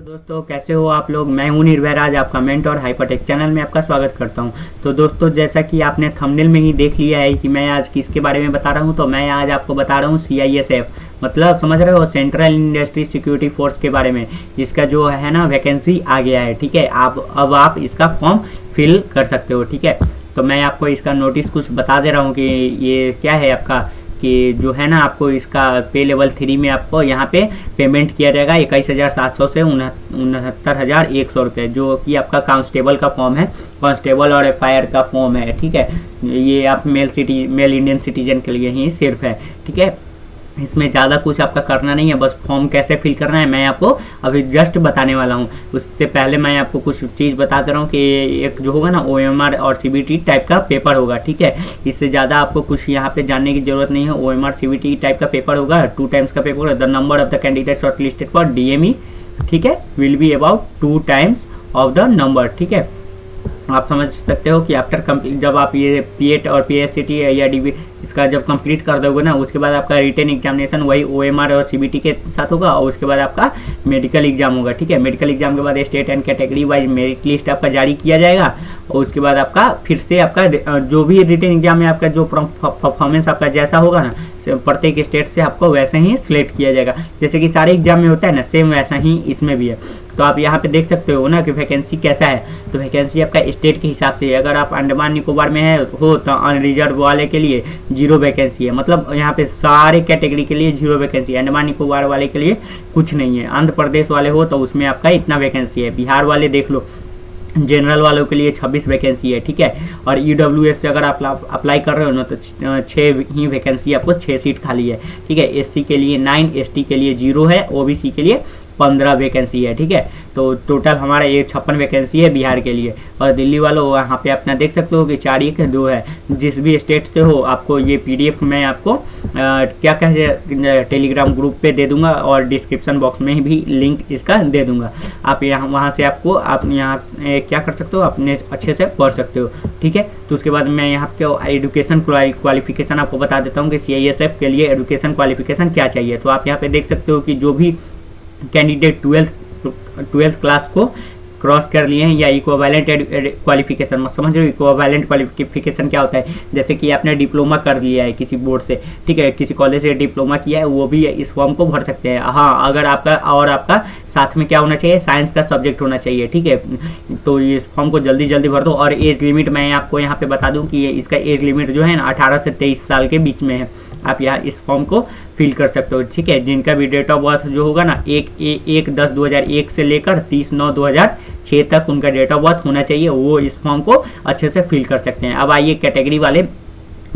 दोस्तों कैसे हो आप लोग। मैं हूं निर्भय राज, आपका मेंटर हाइपरटेक चैनल में आपका स्वागत करता हूं। तो दोस्तों जैसा कि आपने थंबनेल में ही देख लिया है कि मैं आज किसके बारे में बता रहा हूं, तो मैं आज आपको बता रहा हूं CISF, मतलब समझ रहे हो, सेंट्रल इंडस्ट्री सिक्योरिटी फोर्स के बारे में। इसका जो है ना वैकेंसी आ गया है, ठीक है। अब आप इसका फॉर्म फिल कर सकते हो, ठीक है। तो मैं आपको इसका नोटिस कुछ बता दे रहा हूँ कि ये क्या है आपका, कि जो है ना आपको इसका पे लेवल 3 में आपको यहाँ पे पेमेंट किया जाएगा 21,700 से 69,100 रुपये, जो कि आपका कांस्टेबल का फॉर्म है, कांस्टेबल और FIR का फॉर्म है, ठीक है। ये आप मेल इंडियन सिटीजन के लिए ही सिर्फ है, ठीक है। इसमें ज़्यादा कुछ आपका करना नहीं है, बस फॉर्म कैसे फिल करना है मैं आपको अभी जस्ट बताने वाला हूँ। उससे पहले मैं आपको कुछ चीज़ बता दे रहा हूँ कि एक जो होगा ना OMR और CBT टाइप का पेपर होगा, ठीक है। इससे ज़्यादा आपको कुछ यहाँ पे जानने की ज़रूरत नहीं है। OMR CBT टाइप का पेपर होगा, 2 टाइम्स का पेपर होगा। The number of the candidate short listed for DME, ठीक है, will be about 2 times of the number, ठीक है। आप समझ सकते हो कि आफ्टर कंप्लीट, जब आप ये PAT और PSCT या DB इसका जब कंप्लीट कर दोगे ना, उसके बाद आपका रिटन एग्जामिनेशन वही OMR और CBT के साथ होगा, और उसके बाद आपका मेडिकल एग्जाम होगा, ठीक है। मेडिकल एग्जाम के बाद state and category wise merit list आपका जारी किया जाएगा, और उसके बाद आपका फिर से आपका जो भी रिटन एग्जाम में आपका जो परफॉर्मेंस आपका जैसा होगा ना, प्रत्येक स्टेट से आपको वैसे ही सिलेक्ट किया जाएगा। जैसे कि सारे एग्जाम में होता है ना, सेम वैसा ही इसमें भी है। तो आप यहाँ पे देख सकते हो ना कि वैकेंसी कैसा है। तो वैकेंसी आपका स्टेट के हिसाब से, अगर आप अंडमान निकोबार में हो तो अनरिजर्व वाले के लिए 0 वैकेंसी है, मतलब यहाँ पे सारे कैटेगरी के लिए 0 वैकेंसी है। अंडमान निकोबार वाले के लिए कुछ नहीं है। आंध्र प्रदेश वाले हो तो उसमें आपका इतना वैकेंसी है। बिहार वाले देख लो, जनरल वालों के लिए 26 वैकेंसी है, ठीक है। और EWS से अगर आप अप्लाई कर रहे हो ना तो 6 ही वैकेंसी, आपको 6 सीट खाली है, ठीक है। SC के लिए 9, ST के लिए 0 है, OBC के लिए 15 वैकेंसी है, ठीक है। तो टोटल हमारा ये 56 वैकेंसी है बिहार के लिए। और दिल्ली वालों वहाँ पे अपना देख सकते हो कि 4-1-2 है। जिस भी स्टेट से हो, आपको ये PDF मैं आपको क्या कहे टेलीग्राम ग्रुप पे दे दूंगा, और डिस्क्रिप्शन बॉक्स में भी लिंक इसका दे दूंगा। आप यहाँ वहाँ से आपको आप यहाँ क्या कर सकते हो, अपने अच्छे से पढ़ सकते हो, ठीक है। तो उसके बाद मैं यहाँ पे एजुकेशन क्वालिफिकेशन आपको बता देता हूँ कि CISF के लिए एजुकेशन क्वालिफिकेशन क्या चाहिए। तो आप यहाँ पे देख सकते हो कि जो भी कैंडिडेट 12th क्लास को क्रॉस कर लिए हैं, या इक्विवेलेंट क्वालिफिकेशन, समझ रहे हो इक्विवेलेंट क्वालिफिकेशन क्या होता है। जैसे कि आपने डिप्लोमा कर लिया है किसी बोर्ड से, ठीक है, किसी कॉलेज से डिप्लोमा किया है, वो भी इस फॉर्म को भर सकते हैं। हाँ, अगर आपका साथ में क्या होना चाहिए, साइंस का सब्जेक्ट होना चाहिए, ठीक है। तो इस फॉर्म को जल्दी जल्दी भर दो। और एज लिमिट मैं आपको यहाँ पे बता दूँ कि इसका एज लिमिट जो है ना 18 से 23 साल के बीच में है। आप यहाँ इस फॉर्म को फिल कर सकते हो, ठीक है। जिनका भी डेट ऑफ बर्थ जो होगा ना 1/10/2001 से लेकर 30/9/2006 तक उनका डेट ऑफ बर्थ होना चाहिए, वो इस फॉर्म को अच्छे से फिल कर सकते हैं। अब आइए कैटेगरी वाले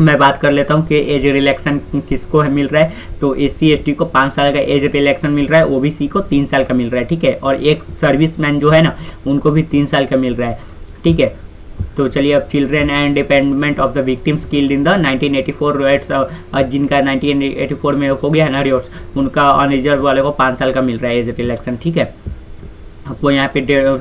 मैं बात कर लेता हूँ कि एज रिलैक्सन किसको है मिल रहा है। तो SC ST को 5 साल का एज रिलैक्सन मिल रहा है, OBC को 3 साल का मिल रहा है, ठीक है। और एक सर्विसमैन जो है ना, उनको भी 3 साल का मिल रहा है, ठीक है। तो चलिए अब children and dependent of the victims killed in the 1984 rights, जिनका 1984 में हो गया है ना रिवर्स, उनका अनरिजर्व वाले को 5 साल का मिल रहा है एज रिलैक्सन, ठीक है। आपको यहाँ पे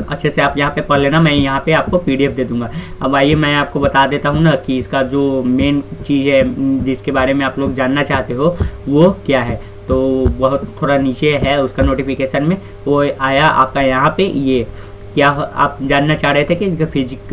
अच्छे से आप यहाँ पे पढ़ लेना, मैं यहाँ पे आपको PDF दे दूंगा। अब आइए मैं आपको बता देता हूँ ना कि इसका जो मेन चीज़ है जिसके बारे में आप लोग जानना चाहते हो वो क्या है। तो बहुत थोड़ा नीचे है उसका नोटिफिकेशन में, वो आया आपका यहाँ पे। ये क्या आप जानना चाह रहे थे कि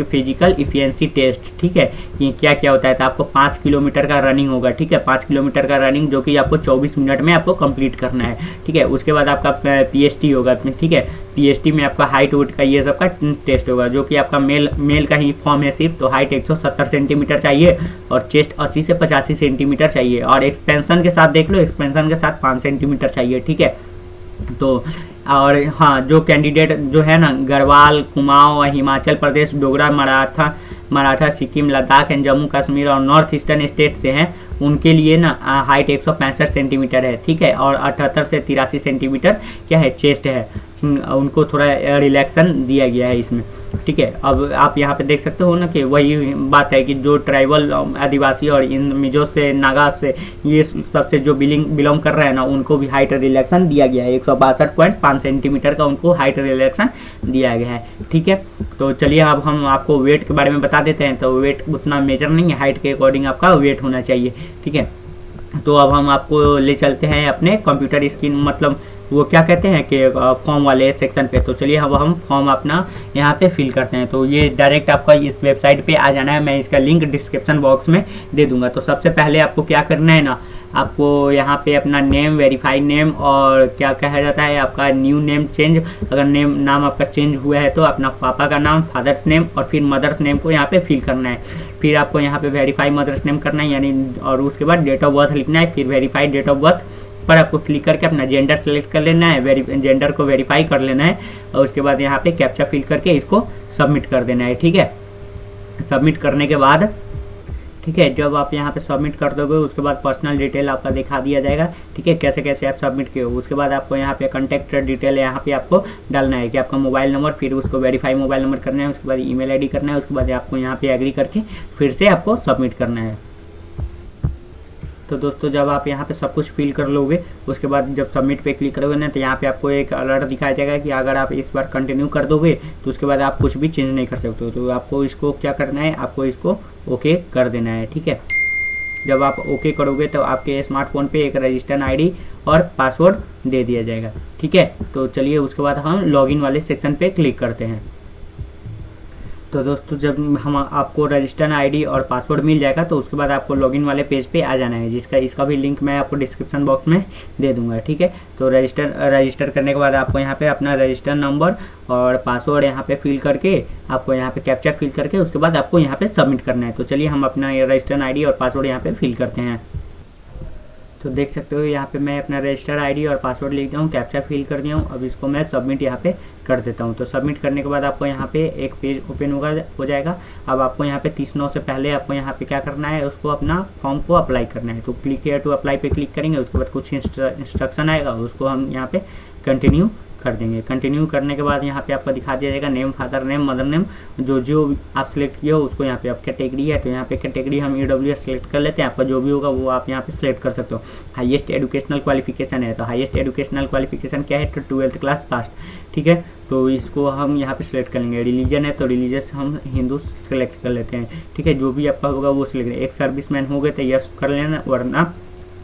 फिजिकल इफिशिएंसी टेस्ट, ठीक है, ये क्या क्या होता है। तो आपको 5 किलोमीटर का रनिंग होगा, ठीक है, 5 किलोमीटर का रनिंग, जो कि आपको 24 मिनट में आपको कंप्लीट करना है, ठीक है। उसके बाद आपका PST होगा, ठीक है। PST में आपका हाइट वेट का ये सब का टेस्ट होगा, जो कि आपका मेल का ही फॉर्म है सिर्फ। तो हाइट 170 सेंटीमीटर चाहिए, और चेस्ट 80 से 85 सेंटीमीटर चाहिए, और एक्सपेंशन के साथ देख लो, एक्सपेंशन के साथ 5 सेंटीमीटर चाहिए, ठीक है। तो और हाँ, जो कैंडिडेट जो है ना गढ़वाल, कुमाऊं, हिमाचल प्रदेश, डोगरा, मराठा, सिक्किम, लद्दाख एंड जम्मू कश्मीर और नॉर्थ ईस्टर्न स्टेट से हैं, उनके लिए ना हाइट 165 सेंटीमीटर है, ठीक है। और 78 से 83 सेंटीमीटर क्या है, चेस्ट है। उनको थोड़ा रिलैक्सन दिया गया है इसमें, ठीक है। अब आप यहाँ पे देख सकते हो ना कि वही बात है कि जो ट्राइबल आदिवासी और इन मिजो से, नागा से, ये सबसे जो बिलोंग कर रहे हैं ना, उनको भी हाइट रिलैक्सन दिया गया है। 162.5 सेंटीमीटर का उनको हाइट रिलैक्सन दिया गया है, ठीक है। तो चलिए अब हम आपको वेट के बारे में बता देते हैं। तो वेट उतना मेजर नहीं है, हाइट के अकॉर्डिंग आपका वेट होना चाहिए, ठीक है। तो अब हम आपको ले चलते हैं अपने कंप्यूटर स्क्रीन, मतलब वो क्या कहते हैं कि फॉर्म वाले सेक्शन पे। तो चलिए अब हम फॉर्म अपना यहाँ पे फिल करते हैं। तो ये डायरेक्ट आपका इस वेबसाइट पे आ जाना है, मैं इसका लिंक डिस्क्रिप्शन बॉक्स में दे दूंगा। तो सबसे पहले आपको क्या करना है ना, आपको यहाँ पे अपना नेम, वेरीफाइड नेम, और क्या कहा जाता है आपका न्यू नेम चेंज, अगर नाम आपका चेंज हुआ है तो अपना पापा का नाम, फादर्स नेम और फिर मदर्स नेम को यहाँ पे फिल करना है। फिर आपको यहाँ पे वेरीफाई मदर्स नेम करना है यानी, और उसके बाद डेट ऑफ बर्थ लिखना है। फिर वेरीफाइड डेट ऑफ बर्थ पर आपको क्लिक करके अपना जेंडर सेलेक्ट कर लेना है, जेंडर को वेरीफाई कर लेना है, और उसके बाद यहाँ पे कैप्चा फिल करके इसको सबमिट कर देना है। ठीक है, सबमिट करने के बाद ठीक है, जब आप यहाँ पे सबमिट कर दोगे उसके बाद पर्सनल डिटेल आपका दिखा दिया जाएगा। ठीक है, कैसे कैसे आप सबमिट किए हो। उसके बाद आपको यहाँ पे कॉन्टैक्ट डिटेल यहाँ पे आपको डालना है कि आपका मोबाइल नंबर, फिर उसको वेरीफाई मोबाइल नंबर करना है, उसके बाद ईमेल आईडी करना है, उसके बाद आपको यहाँ पे एग्री करके फिर से आपको सबमिट करना है। तो दोस्तों जब आप यहाँ पे सब कुछ फिल कर लोगे उसके बाद जब सबमिट पे क्लिक करोगे ना, तो यहाँ पे आपको एक अलर्ट दिखाया जाएगा कि अगर आप इस बार कंटिन्यू कर दोगे तो उसके बाद आप कुछ भी चेंज नहीं कर सकते हो। तो आपको इसको क्या करना है, आपको इसको ओके कर देना है। ठीक है, जब आप ओके करोगे तो आपके स्मार्टफोन पे एक रजिस्टर्ड आईडी और पासवर्ड दे दिया जाएगा। ठीक है, तो चलिए उसके बाद हम लॉगिन वाले सेक्शन पे क्लिक करते हैं। तो दोस्तों जब हम आपको रजिस्टर्ड आईडी और पासवर्ड मिल जाएगा तो उसके बाद आपको लॉगिन वाले पेज पे आ जाना है, जिसका इसका भी लिंक मैं आपको डिस्क्रिप्शन बॉक्स में दे दूंगा। ठीक है, तो रजिस्टर करने के बाद आपको यहाँ पे अपना रजिस्टर नंबर और पासवर्ड यहाँ पे फिल करके आपको यहाँ पे कैप्चा फिल करके उसके बाद आपको यहाँ पे सबमिट करना है। तो चलिए हम अपना रजिस्टर्ड आईडी और पासवर्ड यहाँ पे फिल करते हैं। तो देख सकते हो यहाँ पे मैं अपना रजिस्टर्ड आईडी और पासवर्ड लिख दिया हूँ, कैप्चा फिल कर दिया हूँ। अब इसको मैं सबमिट यहाँ पे कर देता हूँ। तो सबमिट करने के बाद आपको यहाँ पे एक पेज ओपन हो जाएगा। अब आपको यहाँ पे 30/9 से पहले आपको यहाँ पे क्या करना है, उसको अपना फॉर्म को अप्लाई करना है। तो क्लिक हियर टू अप्लाई पे क्लिक करेंगे, उसके बाद कुछ इंस्ट्रक्शन आएगा, उसको हम यहाँ पे कंटिन्यू कर देंगे। कंटिन्यू करने के बाद यहाँ पे आपको दिखा दिया जाएगा name, father name, mother name, जो आप सिलेक्ट किए हो उसको यहाँ पे आप कैटेगरी है तो यहाँ पे कैटेगरी हम EWS सेलेक्ट कर लेते हैं। आपका जो भी होगा वो आप यहाँ पे सिलेक्ट कर सकते हो। हाईएस्ट एजुकेशनल क्वालिफिकेशन है तो हाईएस्ट एजुकेशनल क्वालिफिकेशन क्या है, तो 12th क्लास पास। ठीक है, तो इसको हम यहाँ पे सिलेक्ट कर लेंगे। रिलीजन है तो रिलीजियस हम हिंदू सेलेक्ट कर लेते हैं। ठीक है, जो भी आपका होगा वो सिलेक्ट। एक सर्विसमैन हो गए तो यस कर लेना, वरना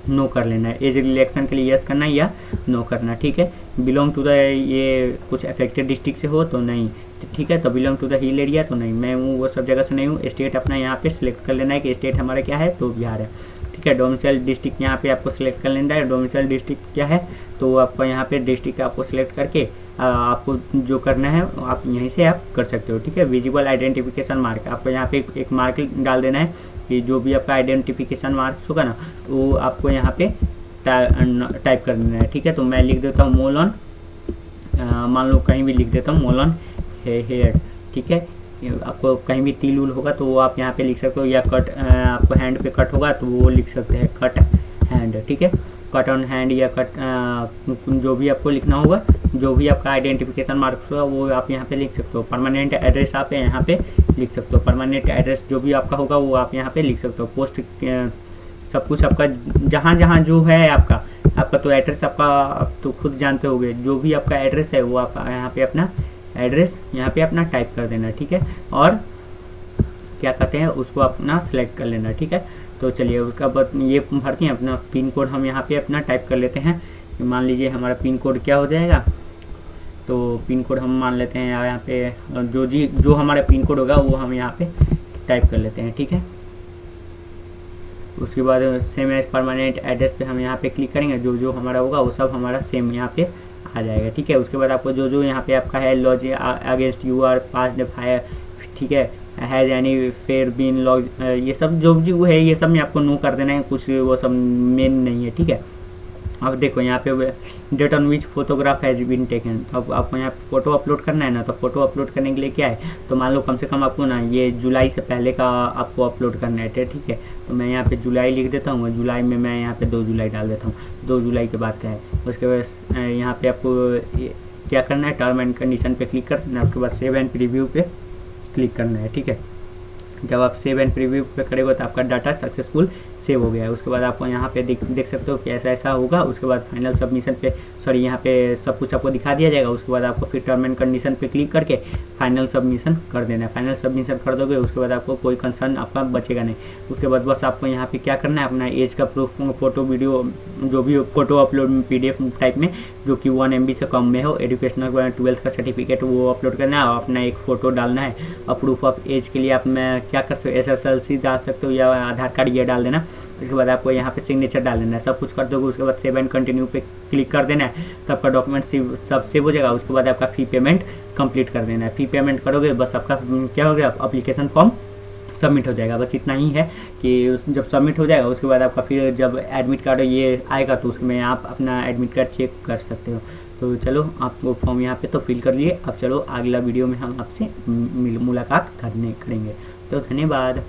नो कर लेना है। एज रिलेक्शन के लिए यस करना है या नो करना। ठीक है, बिलोंग टू द, ये कुछ अफेक्टेड डिस्ट्रिक्ट से हो तो नहीं। ठीक है, तो belong to the hill area तो नहीं, मैं हूँ वो सब जगह से नहीं हूँ। स्टेट अपना यहाँ पे सिलेक्ट कर लेना है कि स्टेट हमारा क्या है, तो बिहार है। ठीक है, डोमिसाइल डिस्ट्रिक्ट यहाँ पे आपको सिलेक्ट कर लेना है। डोमिसाइल डिस्ट्रिक्ट क्या है, तो आपको यहाँ पे डिस्ट्रिक्ट आपको सिलेक्ट करके आपको जो करना है आप यहीं से आप कर सकते हो। ठीक है, विजिबल आइडेंटिफिकेशन मार्क आपको यहाँ पे एक मार्क डाल देना है कि जो भी आपका आइडेंटिफिकेशन मार्क्स होगा ना वो आपको यहाँ पे टाइप कर देना है। ठीक है, तो मैं लिख देता हूँ मोलन, मान लो कहीं भी लिख देता हूँ मोलन हेयर। ठीक है, आपको कहीं भी तिल उल होगा तो वो आप यहाँ पे लिख सकते हो, या कट आपको हैंड पे कट होगा तो वो लिख सकते हैं कट हैंड। ठीक है, कट ऑन हैंड या कट जो भी आपको लिखना होगा, जो भी आपका आइडेंटिफिकेशन मार्क्स होगा वो आप यहाँ पे लिख सकते हो। परमानेंट एड्रेस आप यहाँ पे लिख सकते हो, परमानेंट एड्रेस जो भी आपका होगा वो आप यहाँ पे लिख सकते हो। पोस्ट सब कुछ आपका जहाँ जहाँ जो है आपका तो एड्रेस आपका आप तो खुद जानते होगे, जो भी आपका एड्रेस है वो आप यहाँ पे अपना एड्रेस यहाँ पे अपना टाइप कर देना। ठीक है, और क्या कहते हैं उसको अपना सेलेक्ट कर लेना। ठीक है, तो चलिए उसका बाद ये भरते हैं अपना पिन कोड, हम यहाँ पे अपना टाइप कर लेते हैं। मान लीजिए हमारा पिन कोड क्या हो जाएगा, तो पिन कोड हम मान लेते हैं यहाँ पे जो हमारा पिन कोड होगा वो हम यहाँ पे टाइप कर लेते हैं। ठीक है, उसके बाद सेम एज परमानेंट एड्रेस पे हम यहाँ पे क्लिक करेंगे, जो हमारा होगा वो सब हमारा सेम यहाँ पे आ जाएगा। ठीक है, उसके बाद आपको जो यहाँ पे आपका है lodge against you are pass fire, ठीक है, has any fair been lodge, ये सब जो है ये सब में आपको नो कर देना है, कुछ वो सब मेन नहीं है। ठीक है, अब देखो यहाँ पे date on which photograph has been taken, अब आपको यहाँ पे फ़ोटो अपलोड करना है ना, तो फ़ोटो अपलोड करने के लिए क्या है, तो मान लो कम से कम आपको ना ये जुलाई से पहले का आपको अपलोड करना है। ठीक है, तो मैं यहाँ पे जुलाई लिख देता हूँ, जुलाई में मैं यहाँ पे 2 जुलाई डाल देता हूँ, 2 जुलाई के बाद का है। उसके बाद यहाँ पे आपको क्या करना है, टर्म एंड कंडीशन पे क्लिक करना है, उसके बाद सेव एंड प्रीव्यू पे क्लिक करना है। ठीक है, जब आप सेव एंड प्रीव्यू पे करेंगे तो आपका डाटा सक्सेसफुल सेव हो गया है। उसके बाद आपको यहाँ पे देख सकते हो कि ऐसा ऐसा होगा। उसके बाद फाइनल सबमिशन पे यहाँ पे सब कुछ आपको दिखा दिया जाएगा। उसके बाद आपको फिर टर्म एंड कंडीशन पे क्लिक करके फाइनल सबमिशन कर देना है। फाइनल सबमिशन कर दोगे उसके बाद आपको कोई कंसर्न आपका बचेगा नहीं। उसके बाद बस आपको यहाँ पे क्या करना है, अपना एज का प्रूफ, फोटो, वीडियो, जो भी फोटो अपलोड PDF टाइप में जो कि 1 MB से कम में हो, एजुकेशनल 12th का सर्टिफिकेट वो अपलोड करना है और अपना एक फ़ोटो डालना है। और प्रूफ ऑफ एज के लिए आप क्या कर सकते हो, SSLC डाल सकते हो या आधार कार्ड ये डाल देना। उसके बाद आपको यहाँ पे सिग्नेचर डाल देना है। सब कुछ कर दोगे उसके बाद सेव एंड कंटिन्यू पे क्लिक कर देना है, तो आपका डॉक्यूमेंट सब सेव हो जाएगा। उसके बाद आपका फ़ी पेमेंट कंप्लीट कर देना है। फ़ी पेमेंट करोगे बस आपका क्या हो गया, अप्लीकेशन फॉर्म सबमिट हो जाएगा। बस इतना ही है कि जब सबमिट हो जाएगा उसके बाद आपका फिर जब एडमिट कार्ड ये आएगा तो उसमें आप अपना एडमिट कार्ड चेक कर सकते हो। तो चलो आप वो फॉर्म यहाँ पे तो फिल कर लिए। अब चलो अगला वीडियो में हम आपसे मुलाकात करेंगे। तो धन्यवाद।